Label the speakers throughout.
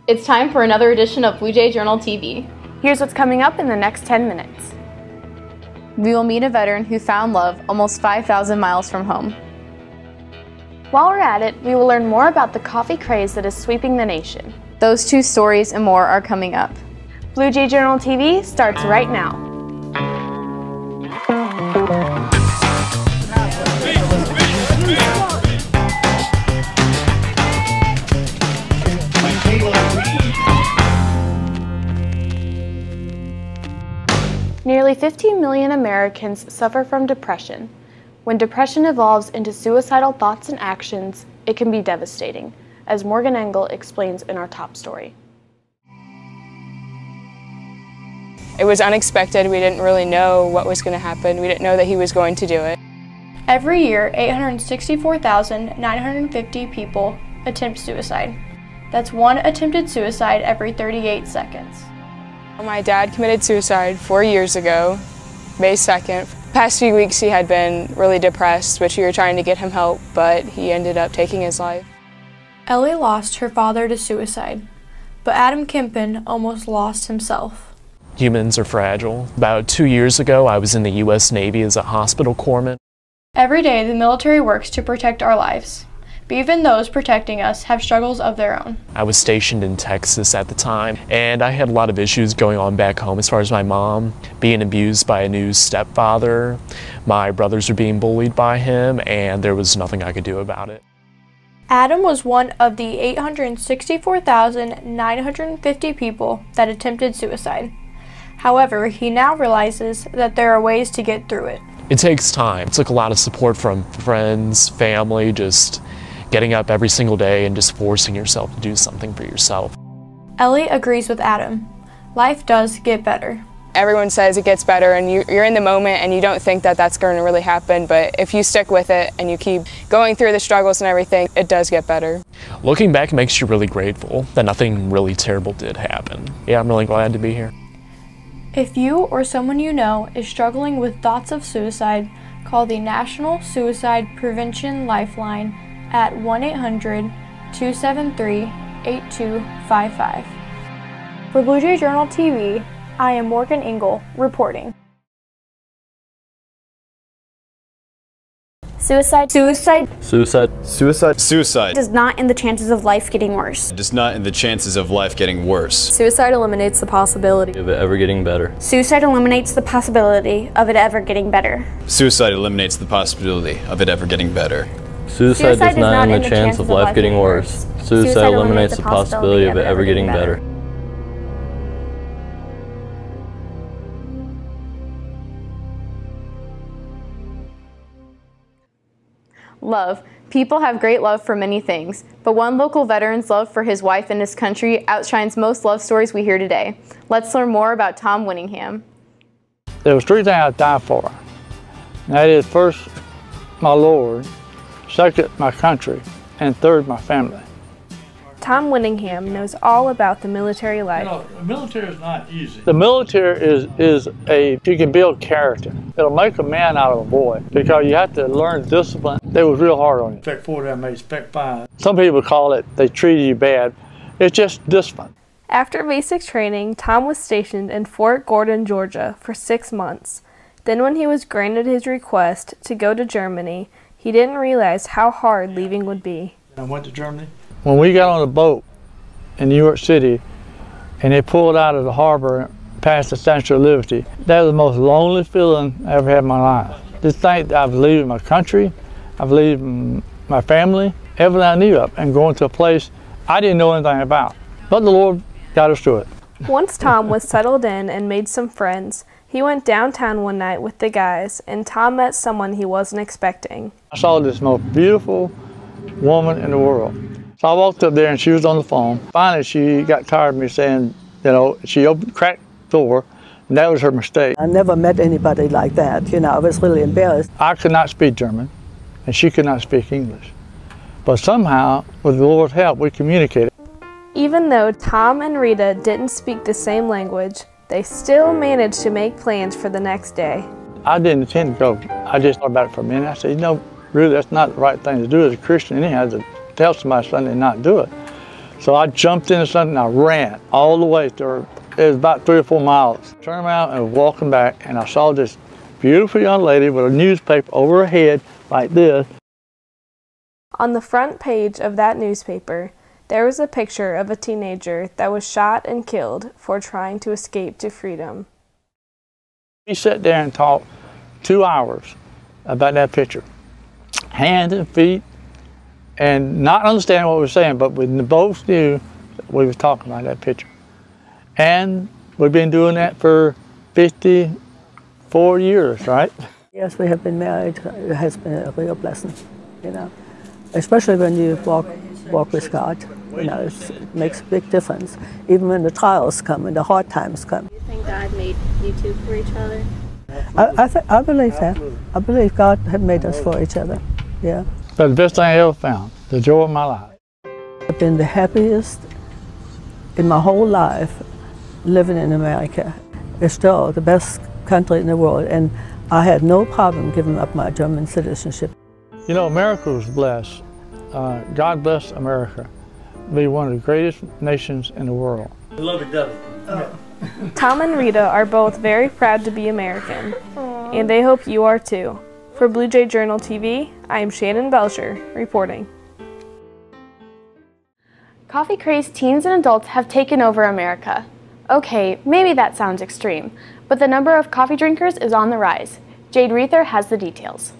Speaker 1: It's time for another edition of Bluejay Journal TV.
Speaker 2: Here's what's coming up in the next 10 minutes.
Speaker 1: We will meet a veteran who found love almost 5,000 miles from home.
Speaker 2: While we're at it, we will learn more about the coffee craze that is sweeping the nation.
Speaker 1: Those two stories and more are coming up.
Speaker 2: Bluejay Journal TV starts right now. Nearly 15 million Americans suffer from depression. When depression evolves into suicidal thoughts and actions, it can be devastating, as Morgan Engel explains in our top story.
Speaker 3: It was unexpected. We didn't really know what was going to happen. We didn't know that he was going to do it.
Speaker 2: Every year, 864,950 people attempt suicide. That's one attempted suicide every 38 seconds.
Speaker 3: My dad committed suicide 4 years ago, May 2nd. The past few weeks he had been really depressed, which we were trying to get him help, but he ended up taking his life.
Speaker 2: Ellie lost her father to suicide, but Adam Kempen almost lost himself.
Speaker 4: Humans are fragile. About 2 years ago, I was in the U.S. Navy as a hospital corpsman.
Speaker 2: Every day, the military works to protect our lives. But even those protecting us have struggles of their own.
Speaker 4: I was stationed in Texas at the time, and I had a lot of issues going on back home as far as my mom being abused by a new stepfather. My brothers were being bullied by him, and there was nothing I could do about it.
Speaker 2: Adam was one of the 864,950 people that attempted suicide. However, he now realizes that there are ways to get through it.
Speaker 4: It takes time. It took a lot of support from friends, family, just getting up every single day and just forcing yourself to do something for yourself.
Speaker 2: Ellie agrees with Adam. Life does get better.
Speaker 3: Everyone says it gets better, and you're in the moment and you don't think that that's going to really happen, but if you stick with it and you keep going through the struggles and everything, it does get better.
Speaker 4: Looking back makes you really grateful that nothing really terrible did happen. Yeah, I'm really glad to be here.
Speaker 2: If you or someone you know is struggling with thoughts of suicide, call the National Suicide Prevention Lifeline at 1-800-273-8255. For Bluejay Journal TV, I am Morgan Engel reporting.
Speaker 5: Suicide.
Speaker 6: Suicide.
Speaker 7: Suicide.
Speaker 6: Suicide.
Speaker 7: Suicide.
Speaker 5: Does not end the chances of life getting worse.
Speaker 7: Does not end the chances of life getting worse.
Speaker 6: Suicide eliminates the possibility
Speaker 7: of it ever getting better.
Speaker 5: Suicide eliminates the possibility of it ever getting better.
Speaker 7: Suicide eliminates the possibility of it ever getting better.
Speaker 6: Suicide does not end the chance of life getting worse.
Speaker 7: Suicide eliminates the possibility of it ever getting better.
Speaker 1: Love. People have great love for many things, but one local veteran's love for his wife and his country outshines most love stories we hear today. Let's learn more about Tom Winningham.
Speaker 8: There was three things I'd die for. And that is, first, my Lord, second, my country, and third, my family.
Speaker 2: Tom Winningham knows all about the military life.
Speaker 8: You know, the military is not easy. The military you can build character. It'll make a man out of a boy because you have to learn discipline. They was real hard on you. Spec 4 that made Spec 5. Some people call it they treated you bad. It's just discipline.
Speaker 2: After basic training, Tom was stationed in Fort Gordon, Georgia for 6 months. Then when he was granted his request to go to Germany, he didn't realize how hard leaving would be.
Speaker 8: I went to Germany. When we got on a boat in New York City and they pulled out of the harbor past the Statue of Liberty, that was the most lonely feeling I ever had in my life. Just think that I was leaving my country, I was leaving my family, everything I knew of, and going to a place I didn't know anything about. But the Lord got us through it.
Speaker 2: Once Tom was settled in and made some friends, he went downtown one night with the guys, and Tom met someone he wasn't expecting.
Speaker 8: I saw this most beautiful woman in the world. So I walked up there and she was on the phone. Finally, she got tired of me saying, you know, she cracked the door, and that was her mistake.
Speaker 9: I never met anybody like that. You know, I was really embarrassed.
Speaker 8: I could not speak German, and she could not speak English. But somehow, with the Lord's help, we communicated.
Speaker 2: Even though Tom and Rita didn't speak the same language, they still managed to make plans for the next day.
Speaker 8: I didn't intend to go. I just thought about it for a minute. I said, you know, really, that's not the right thing to do as a Christian anyhow, to tell somebody something and not do it. So I jumped into something, I ran all the way through. It was about 3 or 4 miles. Turned around and was walking back, and I saw this beautiful young lady with a newspaper over her head like this.
Speaker 2: On the front page of that newspaper, there was a picture of a teenager that was shot and killed for trying to escape to freedom.
Speaker 8: We sat there and talked 2 hours about that picture. Hands and feet, and not understanding what we were saying, but we both knew that we were talking about that picture. And we've been doing that for 54 years, right?
Speaker 9: Yes, we have been married. It has been a real blessing, you know. Especially when you walk with God, you know, it makes a big difference. Even when the trials come and the hard times come.
Speaker 5: Do you think God made you two for each other?
Speaker 9: I believe that. I believe God had made us for each other, yeah.
Speaker 8: But the best thing I ever found, the joy of my life.
Speaker 9: I've been the happiest in my whole life living in America. It's still the best country in the world, and I had no problem giving up my German citizenship.
Speaker 8: You know, America was blessed. God bless America. Be one of the greatest nations in the world.
Speaker 6: I love it, Devin.
Speaker 2: Tom and Rita are both very proud to be American, and they hope you are too. For Blue Jay Journal TV, I am Shannon Belcher, reporting. Coffee-crazed teens and adults have taken over America. Okay, maybe that sounds extreme, but the number of coffee drinkers is on the rise. Jade Reether has the details.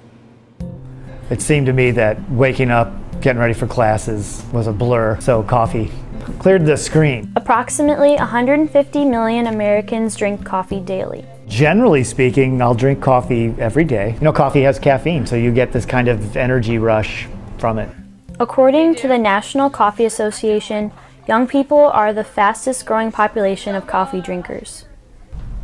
Speaker 10: It seemed to me that waking up, getting ready for classes was a blur, so coffee cleared the screen.
Speaker 5: Approximately 150 million Americans drink coffee daily.
Speaker 10: Generally speaking, I'll drink coffee every day. You know, coffee has caffeine, so you get this kind of energy rush from it.
Speaker 5: According to the National Coffee Association, young people are the fastest growing population of coffee drinkers.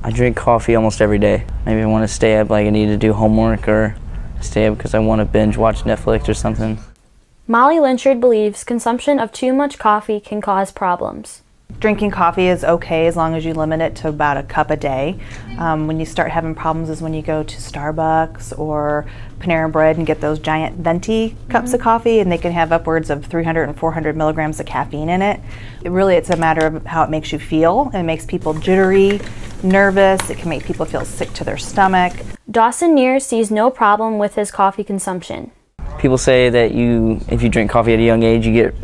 Speaker 11: I drink coffee almost every day. Maybe I want to stay up like I need to do homework, or stay up because I want to binge watch Netflix or something.
Speaker 5: Molly Lynchard believes consumption of too much coffee can cause problems.
Speaker 12: Drinking coffee is okay as long as you limit it to about a cup a day. When you start having problems is when you go to Starbucks or Panera Bread and get those giant venti cups of coffee, and they can have upwards of 300 and 400 milligrams of caffeine in it. It's a matter of how it makes you feel. It makes people jittery, nervous. It can make people feel sick to their stomach.
Speaker 5: Dawson Neer sees no problem with his coffee consumption.
Speaker 11: People say that if you drink coffee at a young age, you get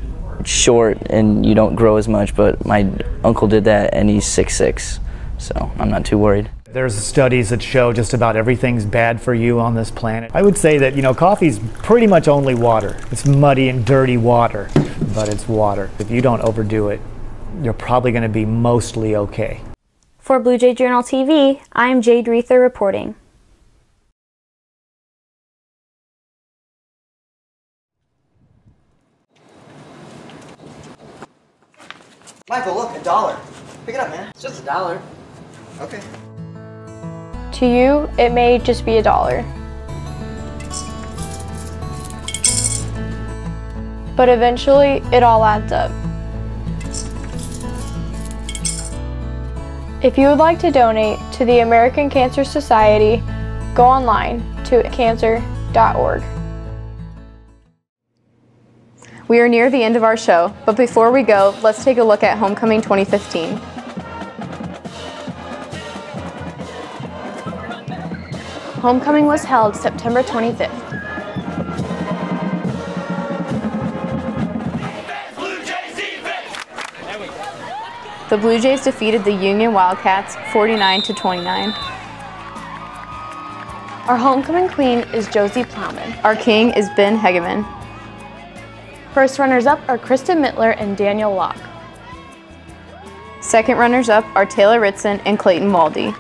Speaker 11: short and you don't grow as much, but my uncle did that and he's 6'6", so I'm not too worried.
Speaker 10: There's studies that show just about everything's bad for you on this planet. I would say that, you know, coffee's pretty much only water. It's muddy and dirty water, but it's water. If you don't overdo it, you're probably going to be mostly okay.
Speaker 5: For Blue Jay Journal TV, I am Jade Reether reporting.
Speaker 13: Michael, look, $1. Pick it up, man. It's just $1. Okay.
Speaker 2: To you, it may just be $1. But eventually, it all adds up. If you would like to donate to the American Cancer Society, go online to cancer.org.
Speaker 1: We are near the end of our show, but before we go, let's take a look at Homecoming 2015.
Speaker 2: Homecoming was held September 25th.
Speaker 1: The Blue Jays defeated the Union Wildcats 49-29.
Speaker 2: Our homecoming queen is Josie Plowman.
Speaker 1: Our king is Ben Hegeman.
Speaker 2: First runners-up are Kristen Mittler and Daniel Locke.
Speaker 1: Second runners-up are Taylor Ritson and Clayton Waldy.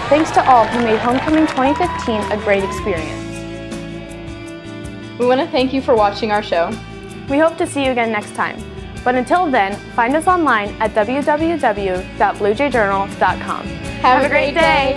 Speaker 2: Thanks to all who made Homecoming 2015 a great experience.
Speaker 1: We want to thank you for watching our show.
Speaker 2: We hope to see you again next time. But until then, find us online at www.bluejayjournal.com.
Speaker 1: Have a great day!